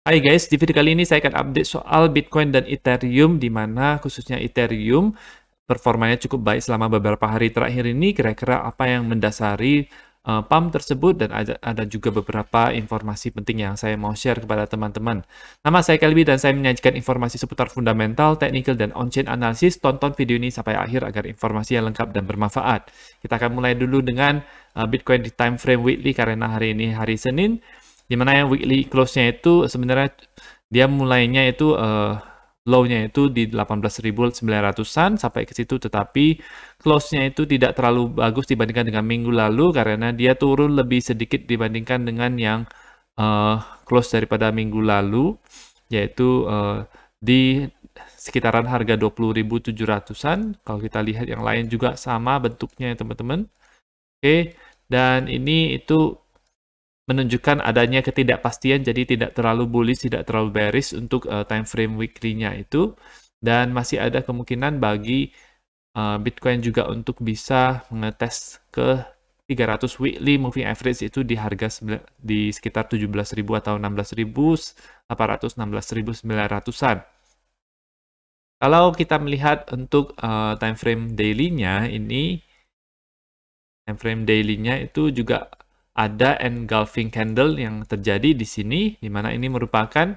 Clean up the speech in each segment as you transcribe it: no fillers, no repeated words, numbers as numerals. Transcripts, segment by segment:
Hai guys, di video kali ini saya akan update soal Bitcoin dan Ethereum, di mana khususnya Ethereum performanya cukup baik selama beberapa hari terakhir ini. Kira-kira apa yang mendasari pump tersebut, dan ada juga beberapa informasi penting yang saya mau share kepada teman-teman. Nama saya Kelby dan saya menyajikan informasi seputar fundamental, technical, dan on-chain analysis. Tonton video ini sampai akhir agar informasi yang lengkap dan bermanfaat. Kita akan mulai dulu dengan Bitcoin di time frame weekly, karena hari ini hari Senin, di mana yang weekly close-nya itu sebenarnya dia mulainya itu low-nya itu di 18.900-an sampai ke situ, tetapi close-nya itu tidak terlalu bagus dibandingkan dengan minggu lalu karena dia turun lebih sedikit dibandingkan dengan yang close daripada minggu lalu, yaitu di sekitaran harga 20.700-an. Kalau kita lihat yang lain juga sama bentuknya ya teman-teman. Oke, dan ini itu menunjukkan adanya ketidakpastian, jadi tidak terlalu bullish, tidak terlalu bearish untuk time frame weekly-nya itu, dan masih ada kemungkinan bagi Bitcoin juga untuk bisa mengetes ke 300 weekly moving average itu di harga di sekitar 17.000 atau 16.800, 16.900-an. Kalau kita melihat untuk time frame daily-nya itu juga ada engulfing candle yang terjadi di sini, di mana ini merupakan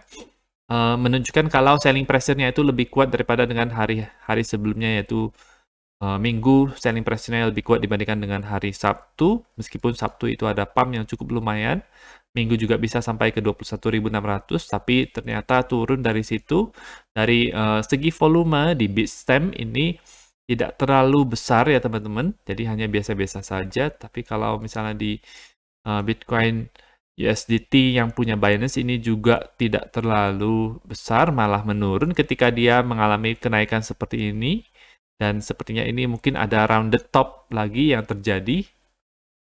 menunjukkan kalau selling pressure-nya itu lebih kuat daripada dengan hari sebelumnya, yaitu Minggu selling pressure-nya lebih kuat dibandingkan dengan hari Sabtu, meskipun Sabtu itu ada pump yang cukup lumayan. Minggu juga bisa sampai ke 21.600, tapi ternyata turun dari situ. Dari segi volume di Bitstamp ini tidak terlalu besar ya teman-teman, jadi hanya biasa-biasa saja. Tapi kalau misalnya di Bitcoin USDT yang punya Binance ini juga tidak terlalu besar, malah menurun ketika dia mengalami kenaikan seperti ini. Dan sepertinya ini mungkin ada rounded top lagi yang terjadi.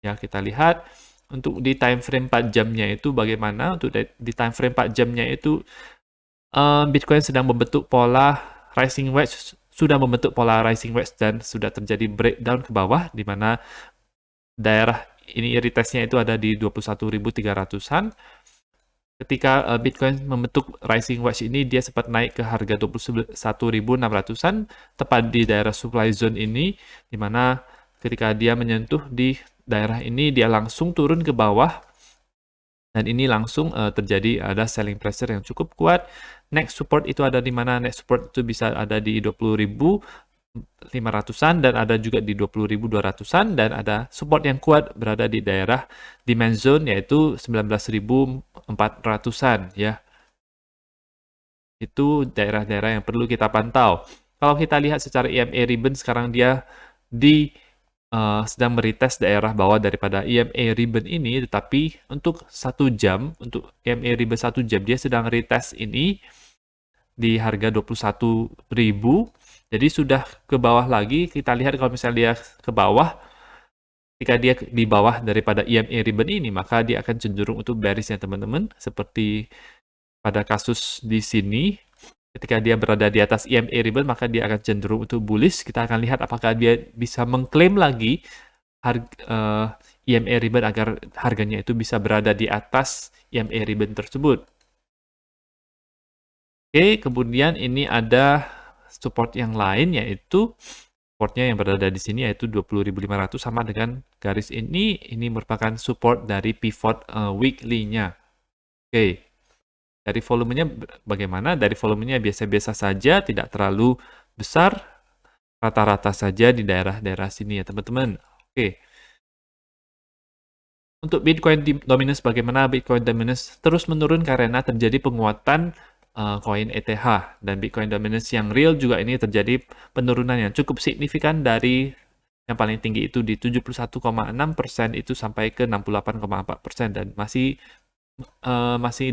Ya, kita lihat untuk di time frame 4 jamnya itu bagaimana. Untuk di time frame 4 jamnya itu Bitcoin sedang membentuk pola rising wedge, sudah membentuk pola rising wedge dan sudah terjadi breakdown ke bawah, di mana daerah ini retestnya itu ada di 21.300-an. Ketika Bitcoin membentuk rising wedge ini, dia sempat naik ke harga 21.600-an, tepat di daerah supply zone ini, di mana ketika dia menyentuh di daerah ini, dia langsung turun ke bawah, dan ini langsung terjadi ada selling pressure yang cukup kuat. Next support itu ada di mana? Next support itu bisa ada di 20.500-an dan ada juga di 20.200-an, dan ada support yang kuat berada di daerah demand zone yaitu 19.400-an ya. Itu daerah-daerah yang perlu kita pantau. Kalau kita lihat secara EMA ribbon, sekarang dia sedang meretest daerah bawah daripada EMA ribbon ini, tetapi untuk 1 jam, untuk EMA ribbon 1 jam, dia sedang retest ini di harga 21.000. Jadi sudah ke bawah lagi. Kita lihat kalau misalnya dia ke bawah, ketika dia di bawah daripada EMA ribbon ini, maka dia akan cenderung untuk bearish ya teman-teman. Seperti pada kasus di sini, ketika dia berada di atas EMA ribbon, maka dia akan cenderung untuk bullish. Kita akan lihat apakah dia bisa mengklaim lagi harga EMA ribbon agar harganya itu bisa berada di atas EMA ribbon tersebut. Oke, kemudian ini ada support yang lain, yaitu supportnya yang berada di sini yaitu 20.500 sama dengan garis ini merupakan support dari pivot weekly-nya. Oke, dari volumenya bagaimana? Dari volumenya biasa-biasa saja, tidak terlalu besar, rata-rata saja di daerah-daerah sini ya teman-teman. Oke. Untuk Bitcoin dominance bagaimana? Bitcoin dominance terus menurun karena terjadi penguatan koin ETH, dan Bitcoin dominance yang real juga ini terjadi penurunan yang cukup signifikan dari yang paling tinggi itu di 71,6% itu sampai ke 68,4%, dan masih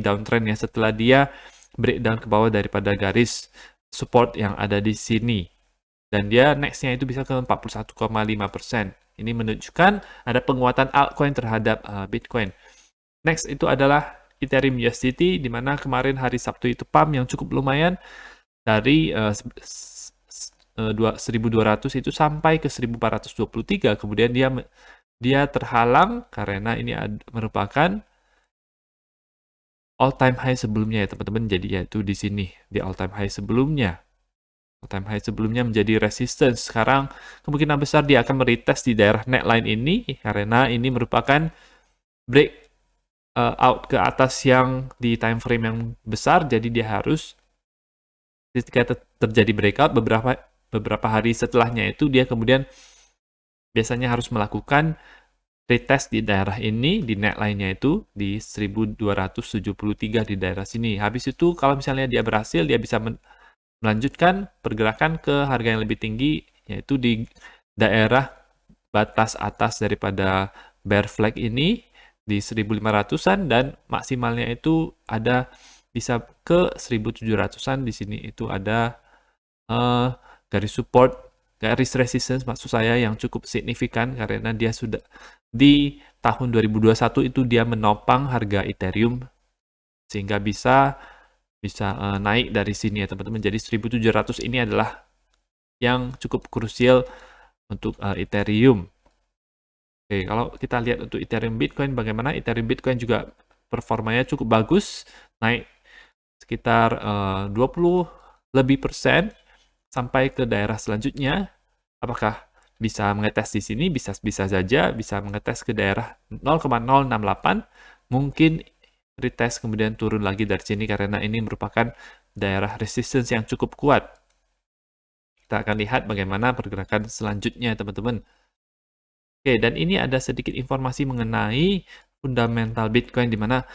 downtrend ya setelah dia breakdown ke bawah daripada garis support yang ada di sini, dan dia next-nya itu bisa ke 41,5%. Ini menunjukkan ada penguatan altcoin terhadap Bitcoin. Next itu adalah Ethereum USDT, di mana kemarin hari Sabtu itu pump yang cukup lumayan dari 1.200 itu sampai ke 1.423. Kemudian dia terhalang karena ini merupakan all time high sebelumnya ya teman-teman. Jadi yaitu di sini di all time high sebelumnya. All time high sebelumnya menjadi resistance. Sekarang kemungkinan besar dia akan meretest di daerah neckline ini karena ini merupakan break out ke atas yang di time frame yang besar. Jadi dia harus ketika terjadi breakout beberapa hari setelahnya itu dia kemudian biasanya harus melakukan retest di daerah ini, di neckline-nya itu di 1273 di daerah sini. Habis itu kalau misalnya dia berhasil, dia bisa melanjutkan pergerakan ke harga yang lebih tinggi, yaitu di daerah batas atas daripada bear flag ini di 1500-an dan maksimalnya itu ada bisa ke 1700-an. Di sini itu ada garis support, garis resistance maksud saya yang cukup signifikan karena dia sudah di tahun 2021 itu dia menopang harga Ethereum sehingga bisa naik dari sini ya teman-teman. Jadi 1700 ini adalah yang cukup krusial untuk Ethereum. Oke, kalau kita lihat untuk Ethereum Bitcoin bagaimana? Ethereum Bitcoin juga performanya cukup bagus, naik sekitar 20 lebih persen sampai ke daerah selanjutnya. Apakah bisa mengetes di sini? Bisa saja, bisa mengetes ke daerah 0,068, mungkin retest kemudian turun lagi dari sini karena ini merupakan daerah resistance yang cukup kuat. Kita akan lihat bagaimana pergerakan selanjutnya, teman-teman. Oke, dan ini ada sedikit informasi mengenai fundamental Bitcoin, di mana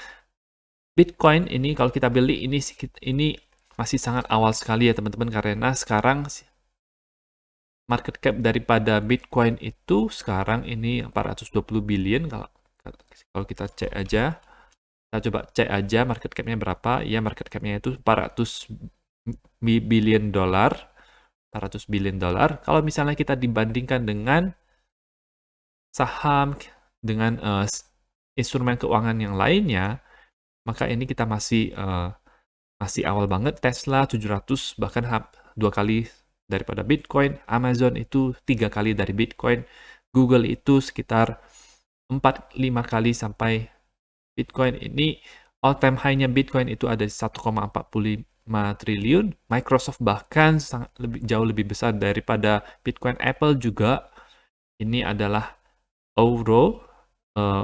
Bitcoin ini kalau kita beli ini masih sangat awal sekali ya teman-teman, karena sekarang market cap daripada Bitcoin itu sekarang ini 420 billion. Kalau kita cek aja, kita coba cek aja market capnya berapa. Ya, market capnya itu 400 billion dolar. 400 billion dolar. Kalau misalnya kita dibandingkan dengan saham, dengan instrumen keuangan yang lainnya, maka ini kita masih awal banget. Tesla 700 bahkan 2 kali daripada Bitcoin, Amazon itu 3 kali dari Bitcoin, Google itu sekitar 4-5 kali sampai Bitcoin. Ini all time high-nya Bitcoin itu ada 1,45 triliun, Microsoft bahkan jauh lebih besar daripada Bitcoin. Apple juga, ini adalah euro,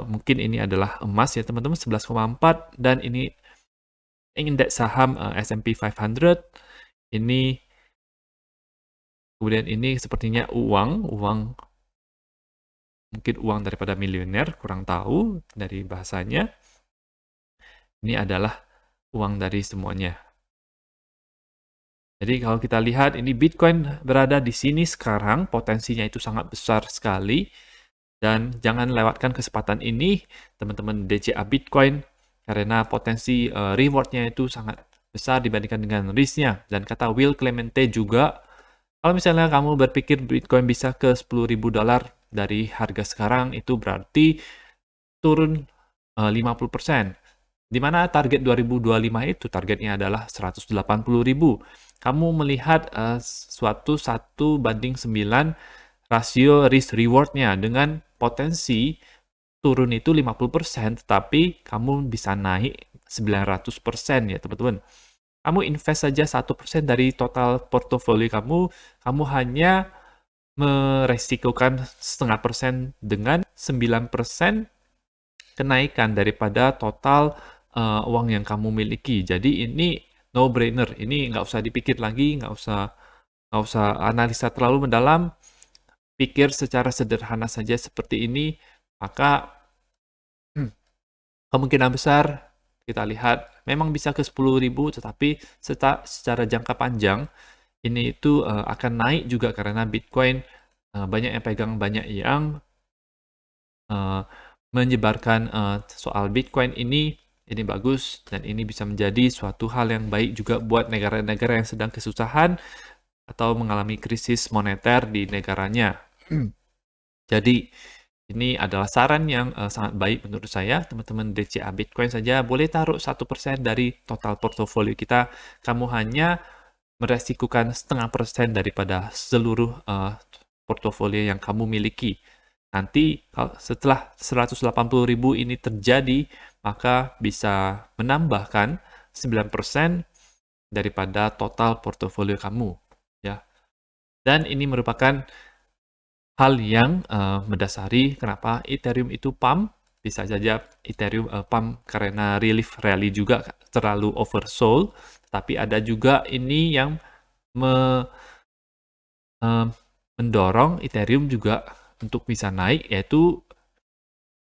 mungkin ini adalah emas ya teman-teman, 11,4, dan ini indeks saham S&P 500, ini kemudian ini sepertinya uang mungkin uang daripada miliuner, kurang tahu dari bahasanya. Ini adalah uang dari semuanya. Jadi kalau kita lihat ini Bitcoin berada di sini sekarang, potensinya itu sangat besar sekali. Dan jangan lewatkan kesempatan ini, teman-teman DCA Bitcoin, karena potensi rewardnya itu sangat besar dibandingkan dengan risk-nya. Dan kata Will Clemente juga, kalau misalnya kamu berpikir Bitcoin bisa ke 10.000 dolar dari harga sekarang, itu berarti turun 50%. Di mana target 2025 itu targetnya adalah 180.000. Kamu melihat suatu 1:9 rasio risk reward-nya dengan potensi turun itu 50%, tetapi kamu bisa naik 900% ya teman-teman. Kamu invest saja 1% dari total portofolio kamu, kamu hanya meresikokan 0,5% dengan 9% kenaikan daripada total uang yang kamu miliki. Jadi ini no-brainer, ini nggak usah dipikir lagi, nggak usah analisa terlalu mendalam, pikir secara sederhana saja seperti ini, maka kemungkinan besar kita lihat memang bisa ke 10.000, tetapi secara jangka panjang ini itu akan naik juga karena Bitcoin banyak yang pegang, banyak yang menyebarkan soal Bitcoin ini bagus, dan ini bisa menjadi suatu hal yang baik juga buat negara-negara yang sedang kesusahan atau mengalami krisis moneter di negaranya. Jadi ini adalah saran yang sangat baik menurut saya. Teman-teman DCA Bitcoin saja boleh taruh 1% dari total portofolio kita. Kamu hanya meresikukan 0,5% daripada seluruh portofolio yang kamu miliki. Nanti setelah 180.000 ini terjadi, maka bisa menambahkan 9% daripada total portofolio kamu, ya. Dan ini merupakan hal yang mendasari kenapa Ethereum itu pump. Bisa saja Ethereum pump karena relief rally juga terlalu oversold, tapi ada juga ini yang mendorong Ethereum juga untuk bisa naik, yaitu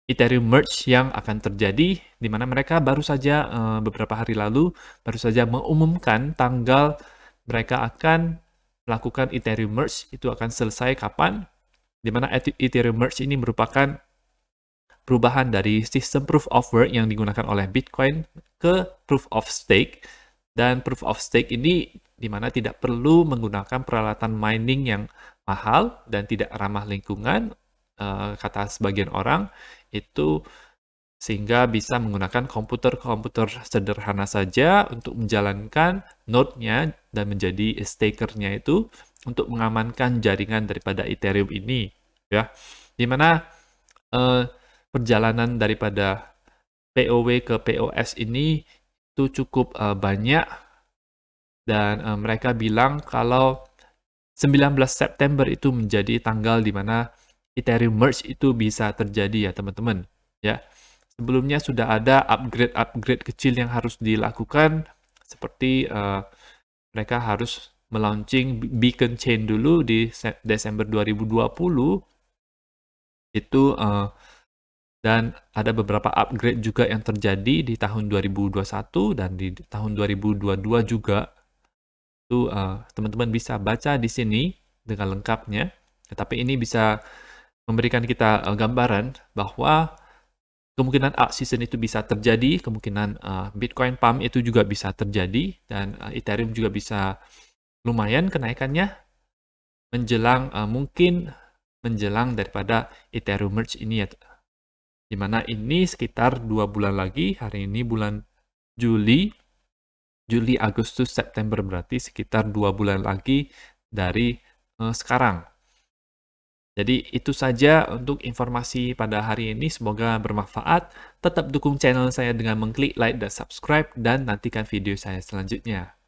Ethereum merge yang akan terjadi, di mana mereka baru saja beberapa hari lalu baru saja mengumumkan tanggal mereka akan melakukan Ethereum merge. Itu akan selesai kapan, di mana Ethereum merge ini merupakan perubahan dari sistem proof of work yang digunakan oleh Bitcoin ke proof of stake. Dan proof of stake ini di mana tidak perlu menggunakan peralatan mining yang mahal dan tidak ramah lingkungan, kata sebagian orang, itu sehingga bisa menggunakan komputer-komputer sederhana saja untuk menjalankan node-nya dan menjadi staker-nya itu untuk mengamankan jaringan daripada Ethereum ini, ya. Di mana perjalanan daripada POW ke POS ini itu cukup banyak, dan mereka bilang kalau 19 September itu menjadi tanggal di mana Ethereum merge itu bisa terjadi, ya teman-teman, ya. Sebelumnya sudah ada upgrade kecil yang harus dilakukan, seperti mereka harus melaunching Beacon Chain dulu di Desember 2020 itu, dan ada beberapa upgrade juga yang terjadi di tahun 2021 dan di tahun 2022 juga. Itu teman-teman bisa baca di sini dengan lengkapnya. Tetapi ini bisa memberikan kita gambaran bahwa kemungkinan alt season itu bisa terjadi, kemungkinan Bitcoin pump itu juga bisa terjadi, dan Ethereum juga bisa lumayan kenaikannya menjelang mungkin menjelang daripada Ethereum merge ini, ya. Dimana ini sekitar 2 bulan lagi, hari ini bulan Juli, Agustus, September, berarti sekitar 2 bulan lagi dari sekarang. Jadi itu saja untuk informasi pada hari ini, semoga bermanfaat. Tetap dukung channel saya dengan mengklik like dan subscribe, dan nantikan video saya selanjutnya.